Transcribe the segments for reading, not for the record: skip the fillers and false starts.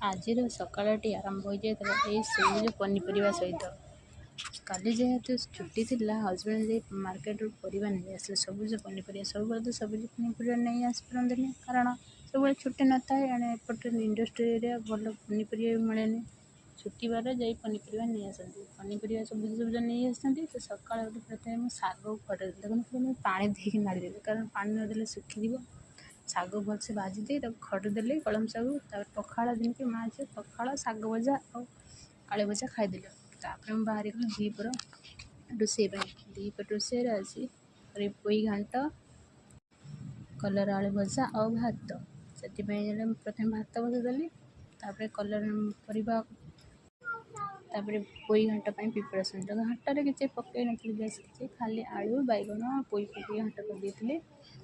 ଆଜିର ସକାଳଟି ଆରମ୍ଭ ହୋଇଯାଇଥିଲା ଏଇ ସବୁଜ ପନିପରିବା ସହିତ। କାଲି ଯେହେତୁ ଛୁଟି ଥିଲା, ହଜବେଣ୍ଡ ଯାଇ ମାର୍କେଟରୁ ପରିବା ନେଇ ଆସିଲେ। ସବୁଜ ପନିପରିବା, ସବୁବେଳେ ତ ସବୁଜ ପନିପରିବା ନେଇ ଆସିପାରନ୍ତିନି, କାରଣ ସବୁବେଳେ ଛୁଟି ନଥାଏ। ଏଣେ ଏପଟେ ଇଣ୍ଡଷ୍ଟ୍ରି ଏରିଆ, ଭଲ ପନିପରିବା ବି ମିଳେନି। ଛୁଟି ବାର ଯାଇ ପନିପରିବା ନେଇ ଆସନ୍ତି। ପନିପରିବା ସବୁଜ ସବୁଜ ନେଇ ଆସିଛନ୍ତି। ତ ସକାଳେ ଉଠି ପ୍ରଥମେ ମୁଁ ଶାଗକୁ ଖରଡ଼ିଦେଲି। ଦେଖନ୍ତୁ ମୁଁ ପାଣି ଦେଇକି ନାଡ଼ିଦେଲି, କାରଣ ପାଣି ନଦେଲେ ଶୁଖିଯିବ। ଶାଗ ଭଲସେ ଭାଜି ଦେଇ ତାକୁ ଖରଡ଼ିଦେଲି, କଳମ ଶାଗକୁ। ତାପରେ ପଖାଳ ଦିନକି ମାଆ ଝିଅ ପଖାଳ, ଶାଗ ଭଜା ଆଉ ଆଳୁ ଭଜା ଖାଇଦେଲୁ। ତାପରେ ମୁଁ ବାହାରିଗଲି ଦ୍ୱିପହର ରୋଷେଇ ପାଇଁ। ଦ୍ୱିପହର ରୋଷେଇରେ ଆଜି ପୋଇ ଘାଣ୍ଟ, କଲରା ଆଳୁ ଭଜା ଆଉ ଭାତ। ସେଥିପାଇଁ ହେଲେ ମୁଁ ପ୍ରଥମେ ଭାତ ବସେଇଦେଲି, ତାପରେ କଲରା ପରିବା, ତାପରେ ପୋଇ ଘାଣ୍ଟ ପାଇଁ ପ୍ରିପାରେସନ୍। ତ ଘାଣ୍ଟରେ କିଛି ପକାଇ ନଥିଲି, ବେଶୀ କିଛି, ଖାଲି ଆଳୁ, ବାଇଗଣ, ପୋଇ ପକାଇ ଘାଣ୍ଟ କରିଦେଇଥିଲି।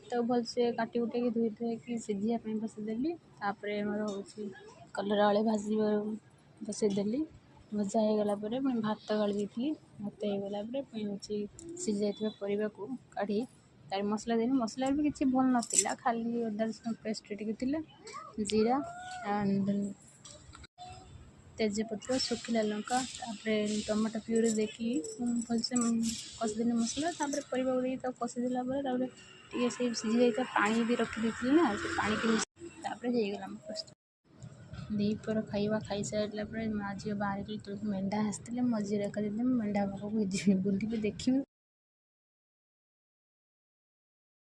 ତ ଭଲସେ କାଟି କୁଟାକି ଧୋଇ ଧୁଆକି ସିଝିବା ପାଇଁ ବସେଇଦେଲି। ତାପରେ ଆମର ହେଉଛି କଲରା ଆଳୁ ବସେଇଦେଲି। ଭଜା ହେଇଗଲା ପରେ ପୁଣି ଭାତ ଗାଳି ଦେଇଥିଲି। ଭାତ ହେଇଗଲା ପରେ ପୁଣି ହେଉଛି ସିଝି ଯାଇଥିବା ପରିବାକୁ କାଢ଼ି ତାର ମସଲା ଦେଲି। ମସଲା ବି କିଛି ଭଲ ନଥିଲା, ଖାଲି ଅଦା ରସୁଣ ପେଷ୍ଟ ଟିକେ ଥିଲା, ଜିରା, ତେଜପତ୍ର, ଶୁଖିଲା ଲଙ୍କା, ତାପରେ ଟମାଟୋ ପ୍ୟୁରି ଦେଇକି ଭଲସେ କଷିଦେଲି ମସଲା। ତାପରେ ପରିବାକୁ ଦେଇକି ତାକୁ କଷିଦେଲା ପରେ ତାପରେ ଟିକେ ସେ ସିଝି ଯାଇଥିବା ପାଣି ବି ରଖିଦେଇଥିଲି ନା, ସେ ପାଣିକି ତାପରେ ହେଇଗଲା ଆମ ପ୍ରସ୍ତୁତ। ଦ୍ୱିପହର ଖାଇବା ଖାଇସାରିଲା ପରେ ମାଆ ଝିଅ ବାହାରିଗଲୁ ତଳକୁ। ମେଣ୍ଢା ଆସିଥିଲେ, ମଝିରେ ଏକା ମୁଁ ମେଣ୍ଢା ପାଖକୁ ଯିବି, ବୁଲିବି, ଦେଖିବି।